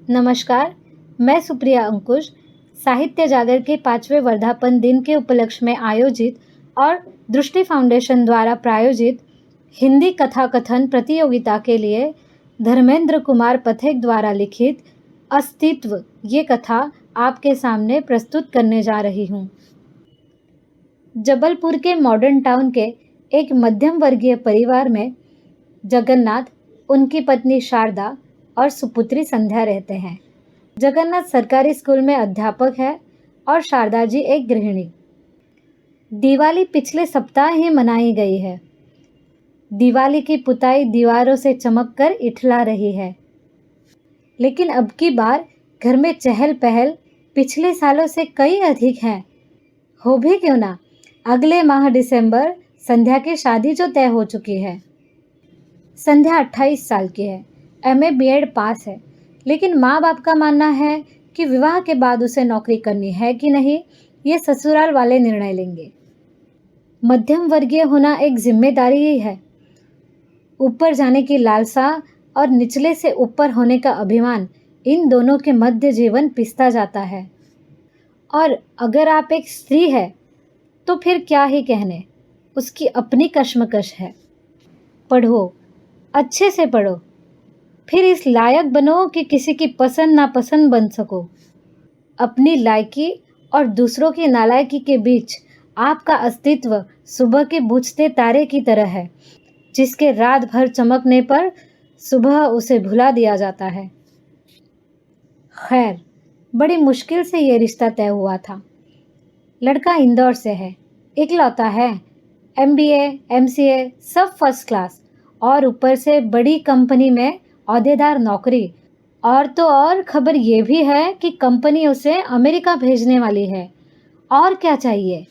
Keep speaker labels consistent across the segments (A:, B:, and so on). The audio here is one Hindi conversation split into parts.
A: नमस्कार, मैं सुप्रिया अंकुश, साहित्य जागर के 5वें वर्धापन दिन के उपलक्ष्य में आयोजित और दृष्टि फाउंडेशन द्वारा प्रायोजित हिंदी कथा कथन प्रतियोगिता के लिए धर्मेंद्र कुमार पथिक द्वारा लिखित अस्तित्व ये कथा आपके सामने प्रस्तुत करने जा रही हूँ। जबलपुर के मॉडर्न टाउन के एक मध्यम वर्गीय परिवार में जगन्नाथ, उनकी पत्नी शारदा और सुपुत्री संध्या रहते हैं। जगन्नाथ सरकारी स्कूल में अध्यापक है और शारदा जी एक गृहिणी। दिवाली पिछले सप्ताह ही मनाई गई है। दिवाली की पुताई दीवारों से चमककर इठला रही है, लेकिन अब की बार घर में चहल पहल पिछले सालों से कई अधिक है। हो भी क्यों ना, अगले माह दिसंबर संध्या की शादी जो तय हो चुकी है। संध्या 28 साल की है, एमए बीएड पास है, लेकिन माँ बाप का मानना है कि विवाह के बाद उसे नौकरी करनी है कि नहीं, ये ससुराल वाले निर्णय लेंगे। मध्यम वर्गीय होना एक जिम्मेदारी ही है। ऊपर जाने की लालसा और निचले से ऊपर होने का अभिमान, इन दोनों के मध्य जीवन पिसता जाता है। और अगर आप एक स्त्री है तो फिर क्या ही कहने, उसकी अपनी कश्मकश है। पढ़ो, अच्छे से पढ़ो, फिर इस लायक बनो कि किसी की पसंद नापसंद बन सको। अपनी लायकी और दूसरों की नालायकी के बीच आपका अस्तित्व सुबह के बुझते तारे की तरह है, जिसके रात भर चमकने पर सुबह उसे भुला दिया जाता है। खैर, बड़ी मुश्किल से ये रिश्ता तय हुआ था। लड़का इंदौर से है, इकलौता है, एमबीए, एमसीए सब फर्स्ट क्लास, और ऊपर से बड़ी कंपनी में औहदेदार नौकरी। और तो और खबर ये भी है कि कंपनी उसे अमेरिका भेजने वाली है। और क्या चाहिए।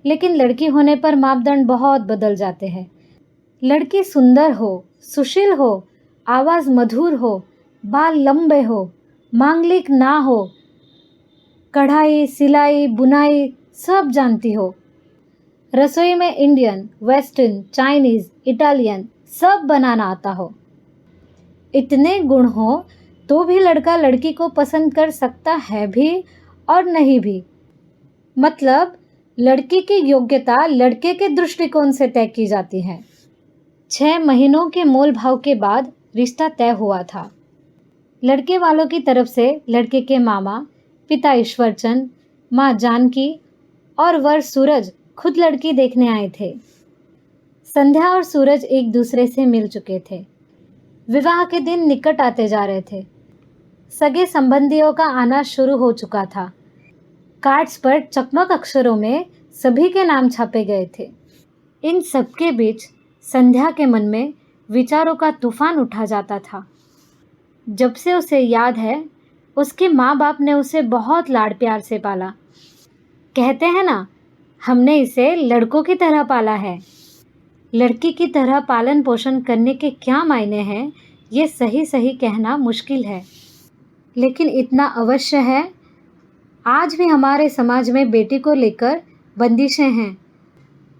A: लेकिन लड़की होने पर मापदंड बहुत बदल जाते हैं। लड़की सुंदर हो, सुशील हो, आवाज़ मधुर हो, बाल लंबे हो, मांगलिक ना हो, कढ़ाई सिलाई बुनाई सब जानती हो, रसोई में इंडियन, वेस्टर्न, चाइनीज़, इटालियन सब बनाना आता हो। इतने गुण हो तो भी लड़का लड़की को पसंद कर सकता है भी और नहीं भी। मतलब लड़की की योग्यता लड़के के दृष्टिकोण से तय की जाती है। 6 महीनों के मोल भाव के बाद रिश्ता तय हुआ था। लड़के वालों की तरफ से लड़के के मामा, पिता ईश्वरचंद, माँ जानकी और वर सूरज खुद लड़की देखने आए थे। संध्या और सूरज एक दूसरे से मिल चुके थे। विवाह के दिन निकट आते जा रहे थे। सगे संबंधियों का आना शुरू हो चुका था। कार्ड्स पर चकमक अक्षरों में सभी के नाम छापे गए थे। इन सबके बीच संध्या के मन में विचारों का तूफान उठा जाता था। जब से उसे याद है, उसके माँ बाप ने उसे बहुत लाड प्यार से पाला। कहते हैं ना, हमने इसे लड़कों की तरह पाला है। लड़की की तरह पालन पोषण करने के क्या मायने हैं, ये सही सही कहना मुश्किल है, लेकिन इतना अवश्य है, आज भी हमारे समाज में बेटी को लेकर बंदिशें हैं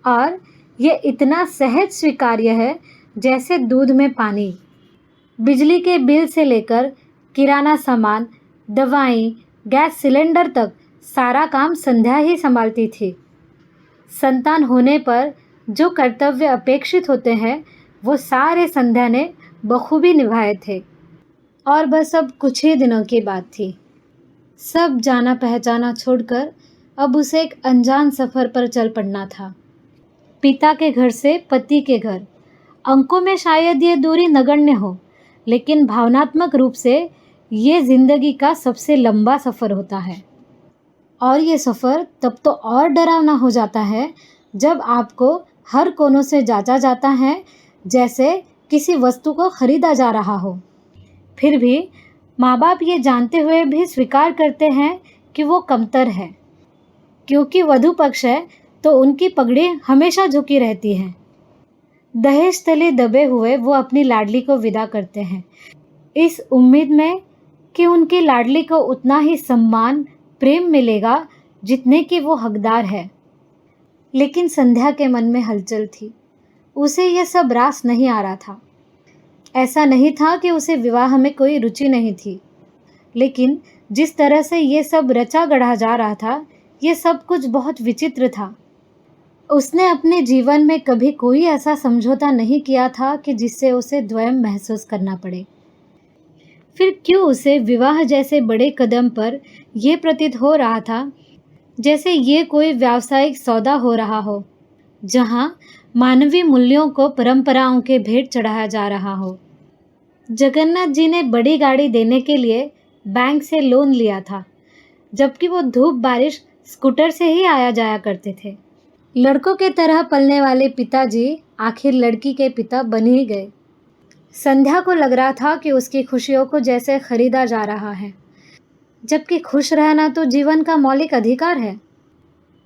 A: और ये इतना सहज स्वीकार्य है जैसे दूध में पानी। बिजली के बिल से लेकर किराना सामान, दवाएं, गैस सिलेंडर तक सारा काम संध्या ही संभालती थी। संतान होने पर जो कर्तव्य अपेक्षित होते हैं, वो सारे संध्या ने बखूबी निभाए थे। और बस अब कुछ ही दिनों की बात थी। सब जाना पहचाना छोड़कर अब उसे एक अनजान सफ़र पर चल पड़ना था। पिता के घर से पति के घर। अंकों में शायद ये दूरी नगण्य हो, लेकिन भावनात्मक रूप से ये ज़िंदगी का सबसे लंबा सफ़र होता है। और ये सफ़र तब तो और डरावना हो जाता है जब आपको हर कोनों से जांचा जाता है, जैसे किसी वस्तु को खरीदा जा रहा हो। फिर भी माँ बाप ये जानते हुए भी स्वीकार करते हैं कि वो कमतर है, क्योंकि वधू पक्ष है तो उनकी पगड़ी हमेशा झुकी रहती है। दहेज तले दबे हुए वो अपनी लाडली को विदा करते हैं, इस उम्मीद में कि उनकी लाडली को उतना ही सम्मान प्रेम मिलेगा जितने की वो हकदार है। लेकिन संध्या के मन में हलचल थी। उसे यह सब रास नहीं आ रहा था। ऐसा नहीं था कि उसे विवाह में कोई रुचि नहीं थी। लेकिन जिस तरह से ये सब रचा गढ़ा जा रहा था, ये सब कुछ बहुत विचित्र था। उसने अपने जीवन में कभी कोई ऐसा समझौता नहीं किया था कि जिससे उसे द्वयम महसूस करना पड़े। फिर क्यों उसे विवाह जैसे बड़े कदम पर यह प्रतीत हो रहा था जैसे ये कोई व्यावसायिक सौदा हो रहा हो, जहां मानवीय मूल्यों को परंपराओं के भेंट चढ़ाया जा रहा हो। जगन्नाथ जी ने बड़ी गाड़ी देने के लिए बैंक से लोन लिया था, जबकि वो धूप बारिश स्कूटर से ही आया जाया करते थे। लड़कों के तरह पलने वाले पिताजी आखिर लड़की के पिता बन ही गए। संध्या को लग रहा था कि उसकी खुशियों को जैसे खरीदा जा रहा है, जबकि खुश रहना तो जीवन का मौलिक अधिकार है।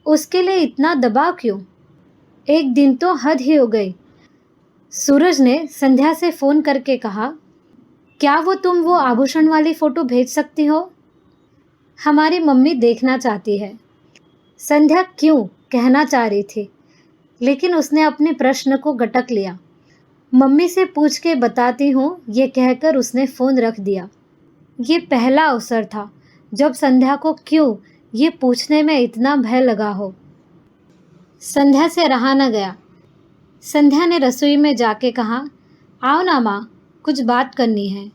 A: उसके लिए इतना दबाव क्यों? एक दिन तो हद ही हो गई। सूरज ने संध्या से फोन करके कहा, क्या तुम वो आभूषण वाली फोटो भेज सकती हो? हमारी मम्मी देखना चाहती है। संध्या क्यों कहना चाह रही थी, लेकिन उसने अपने प्रश्न को गटक लिया। मम्मी से पूछ के बताती हूँ, ये कहकर उसने फोन रख दिया। ये पहला अवसर था जब संध्या को क्यों ये पूछने में इतना भय लगा हो। संध्या से रहा न गया। संध्या ने रसोई में जाके कहा, आओ ना माँ, कुछ बात करनी है।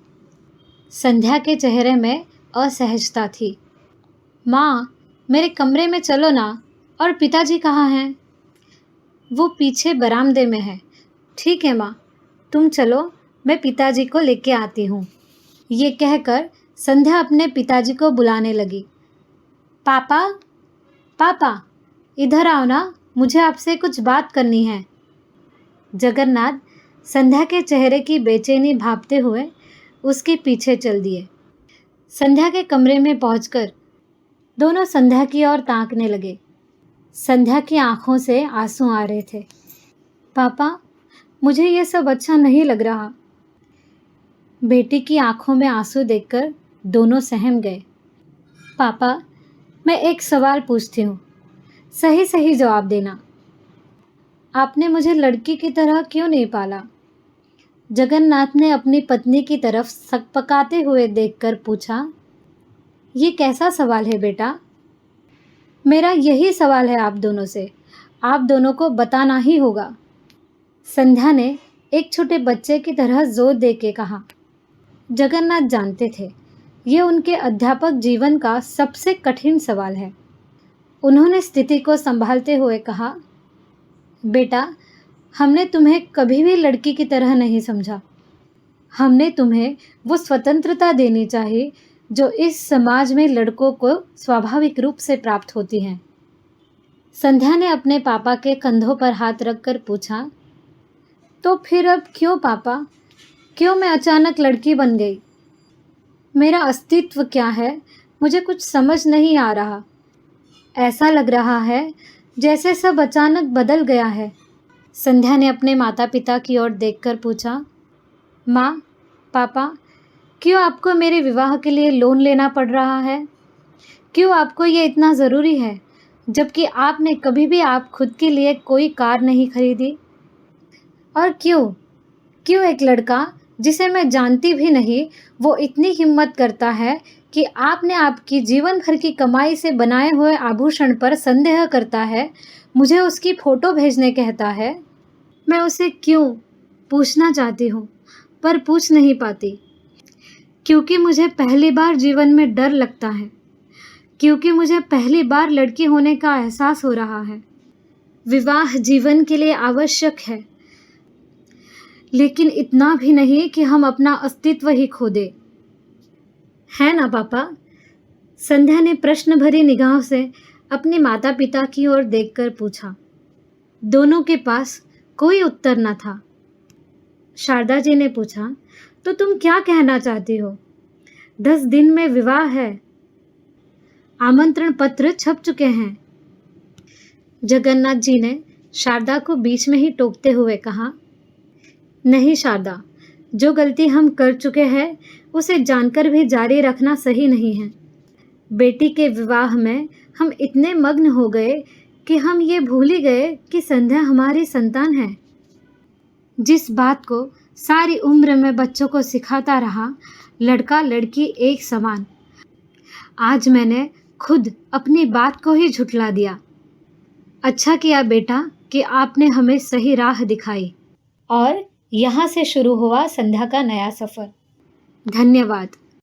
A: संध्या के चेहरे में असहजता थी। माँ, मेरे कमरे में चलो ना। और पिताजी कहाँ हैं? वो पीछे बरामदे में है। ठीक है माँ, तुम चलो, मैं पिताजी को लेके आती हूँ। ये कहकर संध्या अपने पिताजी को बुलाने लगी। पापा, पापा, इधर आओ ना, मुझे आपसे कुछ बात करनी है। जगन्नाथ संध्या के चेहरे की बेचैनी भांपते हुए उसके पीछे चल दिए। संध्या के कमरे में पहुंचकर दोनों संध्या की ओर ताकने लगे। संध्या की आंखों से आंसू आ रहे थे। पापा, मुझे ये सब अच्छा नहीं लग रहा। बेटी की आंखों में आंसू देखकर दोनों सहम गए। पापा, मैं एक सवाल पूछती हूँ, सही सही जवाब देना। आपने मुझे लड़की की तरह क्यों नहीं पाला? जगन्नाथ ने अपनी पत्नी की तरफ सकपकाते हुए देखकर पूछा। ये कैसा सवाल है बेटा? मेरा यही सवाल है आप दोनों से। आप दोनों को बताना ही होगा। संध्या ने एक छोटे बच्चे की तरह जोर दे के कहा। जगन्नाथ जानते थे ये उनके अध्यापक जीवन का सबसे कठिन सवाल है। उन्होंने स्थिति को संभालते हुए कहा, बेटा, हमने तुम्हें कभी भी लड़की की तरह नहीं समझा। हमने तुम्हें वो स्वतंत्रता देनी चाहिए जो इस समाज में लड़कों को स्वाभाविक रूप से प्राप्त होती है। संध्या ने अपने पापा के कंधों पर हाथ रखकर पूछा, तो फिर अब क्यों पापा? क्यों मैं अचानक लड़की बन गई? मेरा अस्तित्व क्या है? मुझे कुछ समझ नहीं आ रहा। ऐसा लग रहा है जैसे सब अचानक बदल गया है। संध्या ने अपने माता पिता की ओर देखकर पूछा, माँ, पापा, क्यों आपको मेरे विवाह के लिए लोन लेना पड़ रहा है? क्यों आपको ये इतना ज़रूरी है, जबकि आपने कभी भी आप खुद के लिए कोई कार नहीं खरीदी? और क्यों एक लड़का जिसे मैं जानती भी नहीं, वो इतनी हिम्मत करता है कि आपने आपकी जीवन भर की कमाई से बनाए हुए आभूषण पर संदेह करता है, मुझे उसकी फ़ोटो भेजने कहता है? मैं उसे क्यों पूछना चाहती हूँ, पर पूछ नहीं पाती, क्योंकि मुझे पहली बार जीवन में डर लगता है, क्योंकि मुझे पहली बार लड़की होने का एहसास हो रहा है। विवाह जीवन के लिए आवश्यक है, लेकिन इतना भी नहीं कि हम अपना अस्तित्व ही खो दे। है ना पापा? संध्या ने प्रश्न भरी निगाहों से अपने माता पिता की ओर देखकर पूछा। दोनों के पास कोई उत्तर न था। शारदा जी ने पूछा, तो तुम क्या कहना चाहती हो? 10 दिन में विवाह है। आमंत्रण पत्र छप चुके हैं। जगन्नाथ जी ने शारदा को बीच में ही टोकते हुए कहा, नहीं शारदा, जो गलती हम कर चुके हैं उसे जानकर भी जारी रखना सही नहीं है। बेटी के विवाह में हम इतने मग्न हो गए कि हम ये भूल ही गए कि संध्या हमारी संतान है। जिस बात को सारी उम्र में बच्चों को सिखाता रहा, लड़का लड़की एक समान, आज मैंने खुद अपनी बात को ही झुठला दिया। अच्छा किया बेटा कि आपने हमें सही राह दिखाई। और यहाँ से शुरू हुआ संध्या का नया सफ़र। धन्यवाद।